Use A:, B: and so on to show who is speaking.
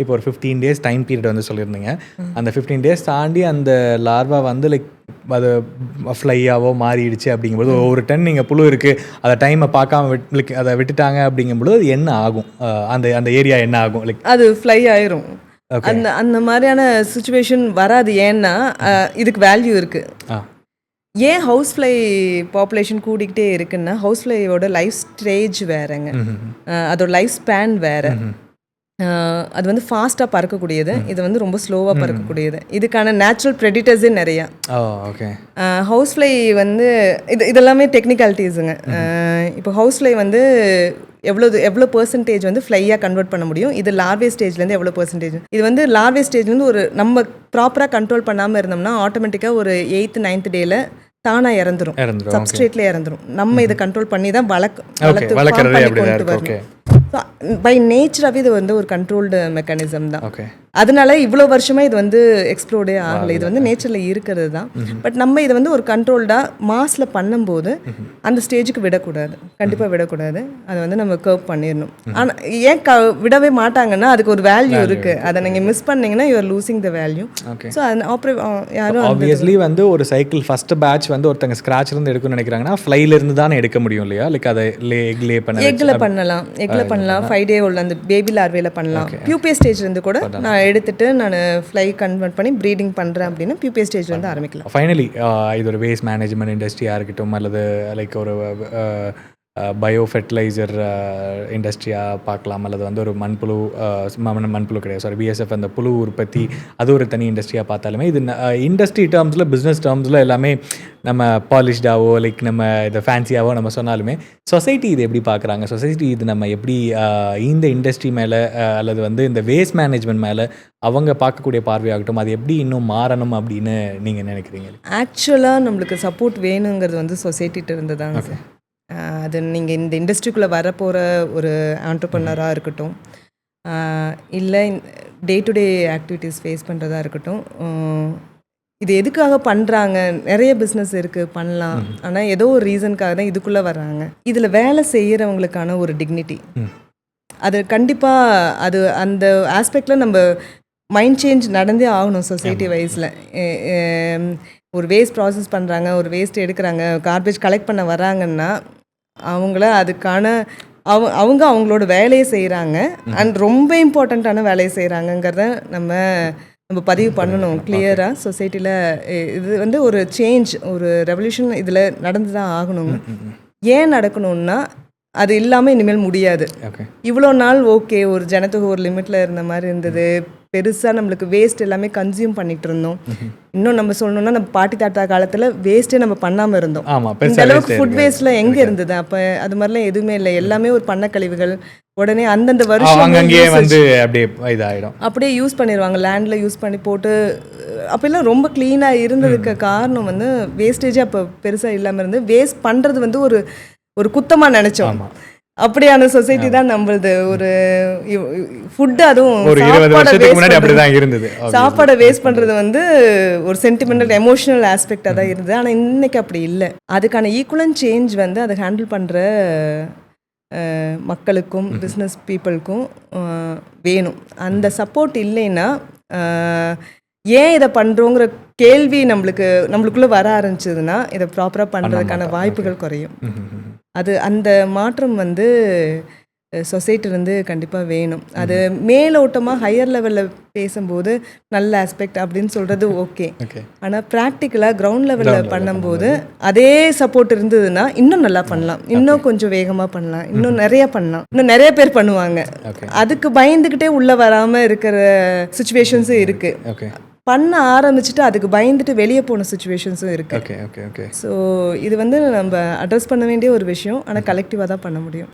A: இப்போ ஒரு 15 days time period வந்து சொல்லியிருந்தீங்க. அந்த 15 டேஸ் தாண்டி அந்த லார்வா வந்து லைக் அது ஃப்ளையாவோ மாறிடுச்சு அப்படிங்கும்போது ஒரு டன் நீங்கள் புழு இருக்குது அதை டைமை பார்க்காம அதை விட்டுட்டாங்க அப்படிங்கும்போது அது என்ன ஆகும்? அந்த அந்த ஏரியா என்ன ஆகும்? லைக்
B: அது ஃப்ளை ஆயிரும். அந்த அந்த மாதிரியான சுச்சுவேஷன் வராது. ஏன்னா இதுக்கு வேல்யூ இருக்குது. ஏன் ஹவுஸ் ஃப்ளை பாப்புலேஷன் கூடிக்கிட்டே இருக்குன்னா, ஹவுஸ் ஃப்ளையோட லைஃப் ஸ்டேஜ் வேறங்க. அதோட லைஃப் ஸ்பேன் வேறு. அது வந்து ஃபாஸ்ட்டாக பறக்கக்கூடியது, இது வந்து ரொம்ப ஸ்லோவாக பறக்கக்கூடியது. இதுக்கான நேச்சுரல் ப்ரெடிட்டர்ஸே நிறையா. ஹவுஸ் ஃப்ளை வந்து இதெல்லாமே டெக்னிக்காலிட்டிஸுங்க. இப்போ ஹவுஸ் ஃப்ளை வந்து எவ்வளோ பெர்சன்டேஜ் வந்து ஃப்ளையாக கன்வெர்ட் பண்ண முடியும், இது லார்வே ஸ்டேஜ்லேருந்து எவ்வளோ பெர்சன்டேஜ். இது வந்து லார்வே ஸ்டேஜ்லேருந்து ஒரு நம்ம ப்ராப்பராக கண்ட்ரோல் பண்ணாமல் இருந்தோம்னா ஆட்டோமேட்டிக்காக ஒரு 8th 9th டேயில் தானாக இறந்துரும், சப்ஸ்ட்ரேட்லேயே இறந்துரும். நம்ம இதை கண்ட்ரோல் பண்ணி தான் வளர்த்து பை நேச்சராகவே இது வந்து ஒரு கண்ட்ரோல்டு மெக்கானிசம் தான். அதனால இவ்வளோ வருஷமாக இது வந்து எக்ஸ்ப்ளோர்டே ஆகலை. இது வந்து நேச்சரில் இருக்கிறது தான். பட் நம்ம இதை வந்து ஒரு கண்ட்ரோல்டாக மாஸில் பண்ணும்போது அந்த ஸ்டேஜுக்கு விடக்கூடாது, கண்டிப்பாக விடக்கூடாது. அதை வந்து நம்ம கர்வ் பண்ணிடணும். ஆனால் ஏன் விடவே மாட்டாங்கன்னா அதுக்கு ஒரு வேல்யூ இருக்குது. அதை நீங்கள் மிஸ் பண்ணிங்கன்னா you are losing the value. So அது யாரும்
A: ஆப்வியஸ்லி வந்து ஒரு சைக்கிள் ஃபர்ஸ்ட் பேட்ச் வந்து ஒருத்தங்க ஸ்க்ராட்ச்லேருந்து எடுக்கணும்னு நினைக்கிறாங்கன்னா ஃப்ளைலேருந்து தானே எடுக்க முடியும் இல்லையா? லைக் அதை எக்கில்
B: பண்ணலாம், 5 day old அந்த பேபி லார்வேல பண்ணலாம். பியூபே ஸ்டேஜ்லேருந்து கூட நான் எடுத்துட்டு நான் ஃப்ளை கன்வெர்ட் பண்ணி ப்ரீடிங் பண்ணுறேன் அப்படின்னா பியூபே ஸ்டேஜ்லேருந்து ஆரம்பிக்கலாம்.
A: ஃபைனலி இது ஒரு வேஸ்ட் மேனேஜ்மெண்ட் இண்டஸ்ட்ரியாக இருக்கட்டும் அல்லது லைக் ஒரு பயோ ஃபெர்டிலைசர் இண்டஸ்ட்ரியாக பார்க்கலாம், அல்லது வந்து ஒரு மண்புழு கிடையாது, சாரி பிஎஸ்எஃப் அந்த புழு உற்பத்தி அது ஒரு தனி இண்டஸ்ட்ரியாக பார்த்தாலுமே இது இண்டஸ்ட்ரி டேர்ம்ஸில் பிஸ்னஸ் டேர்ம்ஸில் எல்லாமே நம்ம பாலிஷ்டாவோ லைக் நம்ம இதை ஃபேன்சியாவோ நம்ம சொன்னாலுமே சொசைட்டி இது எப்படி பார்க்குறாங்க? சொசைட்டி இது நம்ம எப்படி இந்த இண்டஸ்ட்ரி மேலே அல்லது வந்து இந்த வேஸ்ட் மேனேஜ்மெண்ட் மேலே அவங்க பார்க்கக்கூடிய பார்வையாகட்டும் அது எப்படி இன்னும் மாறணும் அப்படின்னு நீங்கள் நினைக்கிறீங்க?
B: ஆக்சுவலாக நம்மளுக்கு சப்போர்ட் வேணுங்கிறது வந்து சொசைட்டிகிட்ட இருந்து தாங்க சார். அது நீங்கள் இந்த இண்டஸ்ட்ரிக்குள்ளே வரப்போகிற ஒரு ஆண்டர்ப்ரனராக இருக்கட்டும், இல்லை day to day activities face பண்ணுறதா இருக்கட்டும், இது எதுக்காக பண்ணுறாங்க? நிறைய பிஸ்னஸ் இருக்குது பண்ணலாம், ஆனால் ஏதோ ஒரு ரீசனுக்காக தான் இதுக்குள்ளே வர்றாங்க. இதில் வேலை செய்கிறவங்களுக்கான ஒரு டிக்னிட்டி அது கண்டிப்பாக அது அந்த ஆஸ்பெக்டில் நம்ம மைண்ட் சேஞ்ச் நடந்தே ஆகணும். சொசைட்டி வைஸில் ஒரு வேஸ்ட் ப்ராசஸ் பண்ணுறாங்க, ஒரு வேஸ்ட் எடுக்கிறாங்க, கார்பேஜ் கலெக்ட் பண்ண வராங்கன்னா அவங்கள அதுக்கான அவங்க அவங்களோட வேலையை செய்கிறாங்க அண்ட் ரொம்ப இம்பார்ட்டண்ட்டான வேலையை செய்கிறாங்கங்கிறத நம்ம பதிவு பண்ணணும் கிளியராக சொசைட்டியில். இது வந்து ஒரு சேஞ்ச், ஒரு ரெவல்யூஷன் இதில் நடந்து தான் ஆகணுங்க. ஏன் நடக்கணும்னா அது இல்லாமல் இனிமேல் முடியாது. இவ்வளோ நாள் ஓகே ஒரு ஜனத்தொகை ஒரு லிமிட்டில் இருந்த மாதிரி இருந்தது, பெருசாக நம்மளுக்கு வேஸ்ட் எல்லாமே கன்சியூம் பண்ணிட்டு இருந்தோம். இன்னும் நம்ம சொல்லணும்னா நம்ம பாட்டி தாத்தா காலத்தில் வேஸ்ட்டே நம்ம பண்ணாமல் இருந்தோம். இந்த அளவுக்கு ஃபுட் வேஸ்ட்லாம் எங்கே இருந்தது? அப்போ அது மாதிரிலாம் எதுவுமே இல்லை, எல்லாமே ஒரு பண்ண கழிவுகள் உடனே அந்தந்த வருஷம் அப்படியே யூஸ் பண்ணிடுவாங்க, லேண்டில் யூஸ் பண்ணி போட்டு. அப்போல்லாம் ரொம்ப க்ளீனாக இருந்ததுக்கு காரணம் வந்து வேஸ்டேஜே அப்போ பெருசாக இல்லாமல் இருந்து வேஸ்ட் பண்ணுறது வந்து ஒரு குத்தமாக நினச்சோம். அப்படியான சொசைட்டி தான் நம்மளது. ஒரு ஃபுட்டு, அதுவும் சாப்பாடை வேஸ்ட் பண்ணுறது வந்து ஒரு சென்டிமெண்டல் எமோஷனல் ஆஸ்பெக்டாக தான் இருந்தது. ஆனால் இன்னைக்கு அப்படி இல்லை. அதுக்கான ஈக்குவலன் சேஞ்ச் வந்து அதை ஹேண்டில் பண்ணுற மக்களுக்கும் பிஸ்னஸ் பீப்புளுக்கும் வேணும். அந்த சப்போர்ட் இல்லைன்னா ஏன் இதை பண்ணுறோங்கிற கேள்வி நம்மளுக்குள்ளே வர ஆரம்பிச்சதுன்னா இதை ப்ராப்பராக பண்ணுறதுக்கான வாய்ப்புகள் குறையும். அந்த மாற்றம் வந்து சொசைட்டிலேருந்து கண்டிப்பாக வேணும். அது மேலோட்டமாக ஹையர் லெவலில் பேசும்போது நல்ல ஆஸ்பெக்ட் அப்படின்னு சொல்கிறது ஓகே. ஆனால் ப்ராக்டிக்கலாக கிரவுண்ட் லெவலில் பண்ணும்போது அதே சப்போர்ட் இருந்ததுன்னா இன்னும் நல்லா பண்ணலாம், இன்னும் கொஞ்சம் வேகமாக பண்ணலாம், இன்னும் நிறைய பண்ணலாம், இன்னும் நிறைய பேர் பண்ணுவாங்க. அதுக்கு பயந்துக்கிட்டே உள்ளே வராமல் இருக்கிற சுச்சுவேஷன்ஸும் இருக்குது. பண்ண ஆரம்பிச்சுட்டு அதுக்கு பயந்துட்டு வெளியே போன சுச்சுவேஷன்ஸும் இருக்குது. ஸோ இது வந்து நம்ம அட்ரஸ் பண்ண வேண்டிய ஒரு விஷயம், ஆனால் கலெக்டிவாக தான் பண்ண முடியும்.